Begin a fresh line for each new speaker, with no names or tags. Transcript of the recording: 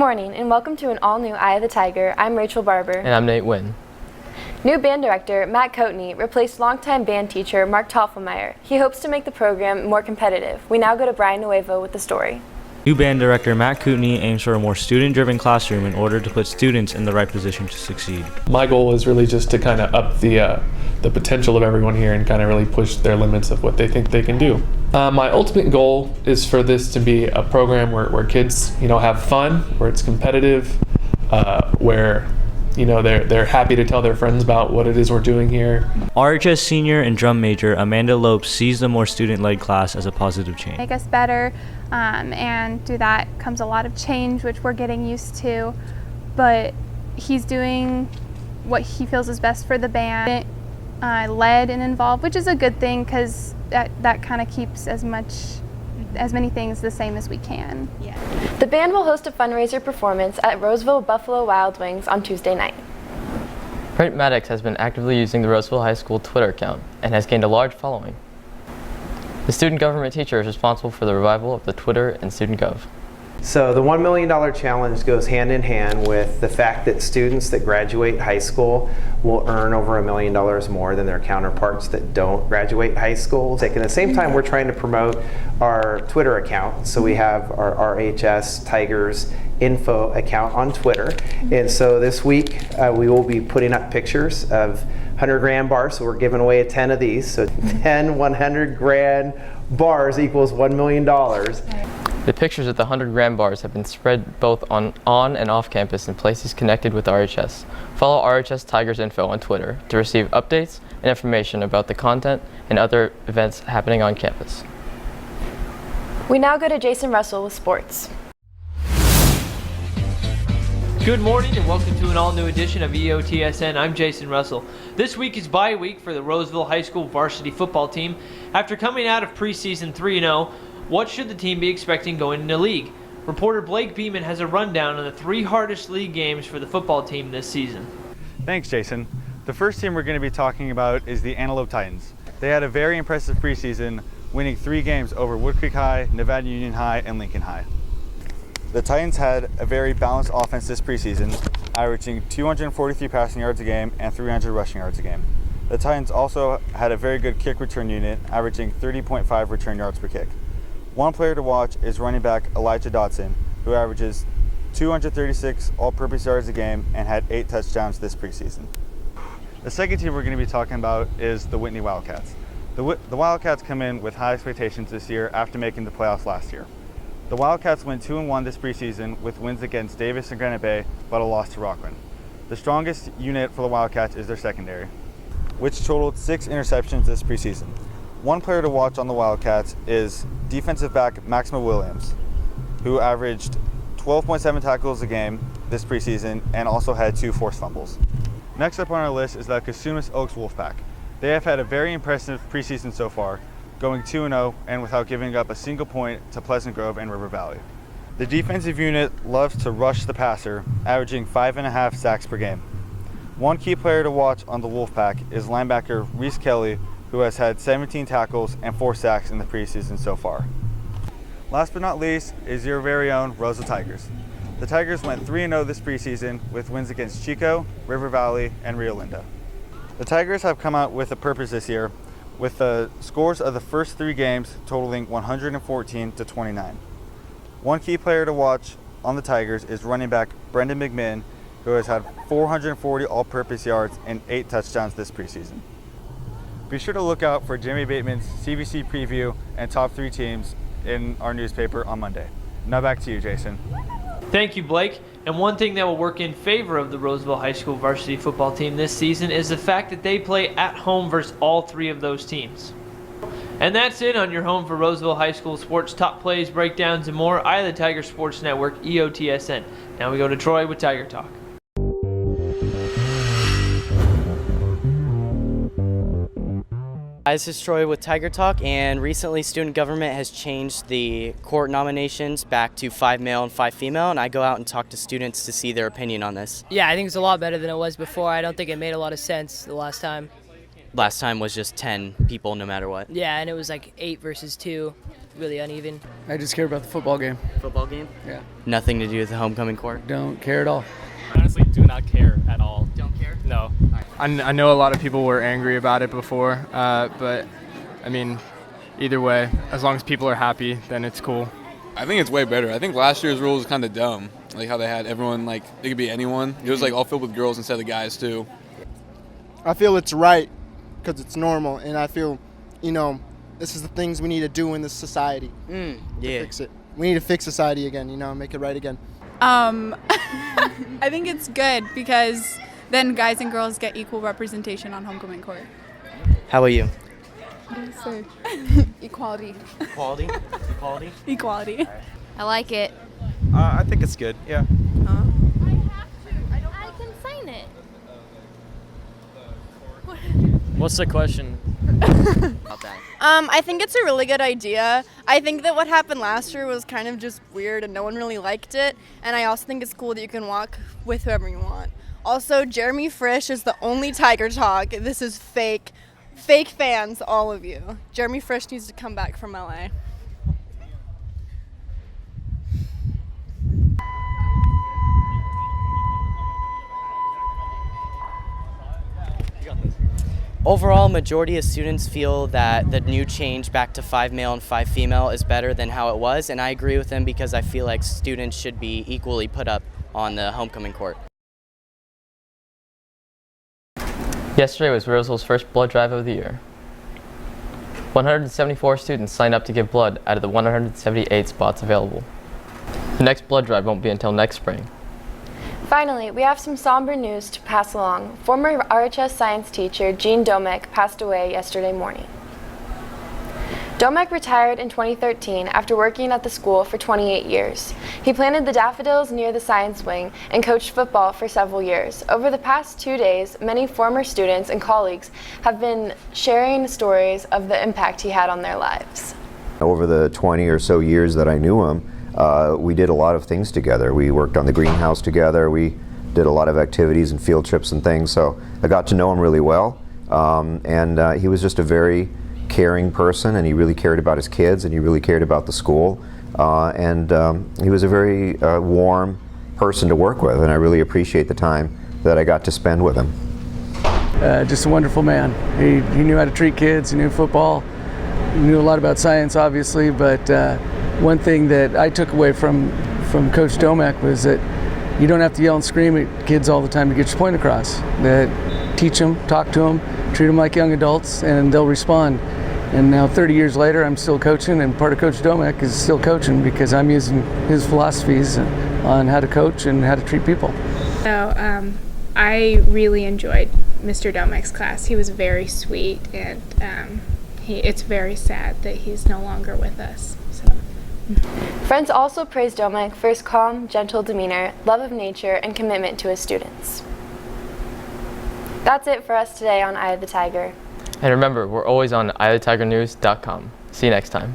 morning and welcome to an all-new Eye of the Tiger. I'm Rachel Barber.
And I'm Nate Wynn.
New band director Matt Coatney replaced longtime band teacher Mark Toffelmeyer. He hopes to make the program more competitive. We now go to Brian Nuevo with the story.
New band director Matt Coatney aims for a more student-driven classroom in order to put students in the right position to succeed.
My goal is really just to kind of up the potential of everyone here and kind of really push their limits of what they think they can do. My ultimate goal is for this to be a program where kids, have fun, where it's competitive, where they're happy to tell their friends about what it is we're doing here.
RHS senior and drum major Amanda Lopes sees the more student-led class as a positive change.
Make us better, and through that comes a lot of change, which we're getting used to. But he's doing what he feels is best for the band, led and involved, which is a good thing because that kind of keeps as many things the same as we can.
Yeah. The band will host a fundraiser performance at Roseville Buffalo Wild Wings on Tuesday night.
Brent Maddox has been actively using the Roseville High School Twitter account and has gained a large following. The student government teacher is responsible for the revival of the Twitter and Student Gov.
So the $1 million challenge goes hand in hand with the fact that students that graduate high school will earn over $1 million more than their counterparts that don't graduate high school. At the same time, we're trying to promote our Twitter account. So we have our RHS Tigers info account on Twitter. And so this week we will be putting up pictures of 100-gram bars. So we're giving away 10 of these. So 10 100-gram bars equals $1 million.
The pictures of the 100-gram bars have been spread both on and off campus in places connected with RHS. Follow RHS Tigers Info on Twitter to receive updates and information about the content and other events happening on campus.
We now go to Jason Russell with sports.
Good morning and welcome to an all-new edition of EOTSN. I'm Jason Russell. This week is bye week for the Roseville High School varsity football team. After coming out of preseason 3-0, what should the team be expecting going into league? Reporter Blake Beeman has a rundown on the 3 hardest league games for the football team this season.
Thanks, Jason. The first team we're going to be talking about is the Antelope Titans. They had a very impressive preseason, winning 3 games over Wood Creek High, Nevada Union High, and Lincoln High. The Titans had a very balanced offense this preseason, averaging 243 passing yards a game and 300 rushing yards a game. The Titans also had a very good kick return unit, averaging 30.5 return yards per kick. One player to watch is running back Elijah Dotson, who averages 236 all-purpose yards a game and had 8 touchdowns this preseason. The second team we're going to be talking about is the Whitney Wildcats. The Wildcats come in with high expectations this year after making the playoffs last year. The Wildcats went 2-1 this preseason with wins against Davis and Granite Bay, but a loss to Rockland. The strongest unit for the Wildcats is their secondary, which totaled 6 interceptions this preseason. One player to watch on the Wildcats is defensive back Maxima Williams, who averaged 12.7 tackles a game this preseason and also had 2 forced fumbles. Next up on our list is the Cosumnes Oaks Wolfpack. They have had a very impressive preseason so far, going 2-0 and without giving up a single point to Pleasant Grove and River Valley. The defensive unit loves to rush the passer, averaging 5.5 sacks per game. One key player to watch on the Wolfpack is linebacker Reese Kelly, who has had 17 tackles and 4 sacks in the preseason so far. Last but not least is your very own Roseville Tigers. The Tigers went 3-0 this preseason with wins against Chico, River Valley, and Rio Linda. The Tigers have come out with a purpose this year, with the scores of the first 3 games totaling 114-29. One key player to watch on the Tigers is running back Brendan McMinn, who has had 440 all-purpose yards and 8 touchdowns this preseason. Be sure to look out for Jimmy Bateman's CVC preview and top 3 teams in our newspaper on Monday. Now back to you, Jason.
Thank you, Blake. And one thing that will work in favor of the Roseville High School varsity football team this season is the fact that they play at home versus all 3 of those teams. And that's it on your home for Roseville High School sports top plays, breakdowns, and more. Eye of the Tiger Sports Network, EOTSN. Now we go to Troy with Tiger Talk.
Hi, this is Troy with Tiger Talk, and recently student government has changed the court nominations back to 5 male and 5 female, and I go out and talk to students to see their opinion on this.
Yeah, I think it's a lot better than it was before. I don't think it made a lot of sense the last time.
Last time was just 10 people no matter what.
Yeah, and it was like 8 versus 2. really uneven.
I just care about the football game.
Football game?
Yeah.
Nothing to do with the homecoming court?
Don't care at all.
I honestly do not care at all.
Don't care?
No. I know a lot of people were angry about it before, but I mean, either way, as long as people are happy, then it's cool.
I think it's way better. I think last year's rule was kind of dumb, like how they had everyone, like, it could be anyone. It was like all filled with girls instead of guys too.
I feel it's right because it's normal, and I feel, this is the things we need to do in this society to fix it. We need to fix society again, make it right again.
I think it's good because then guys and girls get equal representation on homecoming court.
How about you?
What do you say? Equality.
Equality? Equality?
Equality.
I like it.
I think it's good, yeah.
I can sign it.
What's the question?
About that.
I think it's a really good idea. I think that what happened last year was kind of just weird and no one really liked it. And I also think it's cool that you can walk with whoever you want. Also, Jeremy Frisch is the only Tiger Talk. This is fake. Fake fans, all of you. Jeremy Frisch needs to come back from LA.
Overall, majority of students feel that the new change back to 5 male and 5 female is better than how it was, and I agree with them because I feel like students should be equally put up on the homecoming court.
Yesterday was Roseville's first blood drive of the year. 174 students signed up to give blood out of the 178 spots available. The next blood drive won't be until next spring.
Finally, we have some somber news to pass along. Former RHS science teacher Jean Domek passed away yesterday morning. Domek retired in 2013 after working at the school for 28 years. He planted the daffodils near the science wing and coached football for several years. Over the past 2 days, many former students and colleagues have been sharing stories of the impact he had on their lives.
Over the 20 or so years that I knew him, we did a lot of things together. We worked on the greenhouse together. We did a lot of activities and field trips and things, so I got to know him really well. And he was just a very caring person, and he really cared about his kids, and he really cared about the school. And he was a very warm person to work with, and I really appreciate the time that I got to spend with him.
Just a wonderful man. He knew how to treat kids, he knew football, he knew a lot about science, obviously, but one thing that I took away from Coach Domek was that you don't have to yell and scream at kids all the time to get your point across. That teach them, talk to them, treat them like young adults, and they'll respond. And now 30 years later, I'm still coaching, and part of Coach Domek is still coaching because I'm using his philosophies on how to coach and how to treat people.
So I really enjoyed Mr. Domek's class. He was very sweet, and it's very sad that he's no longer with us. So.
Friends also praised Domek for his calm, gentle demeanor, love of nature, and commitment to his students. That's it for us today on Eye of the Tiger.
And remember, we're always on eyeofthetigernews.com. See you next time.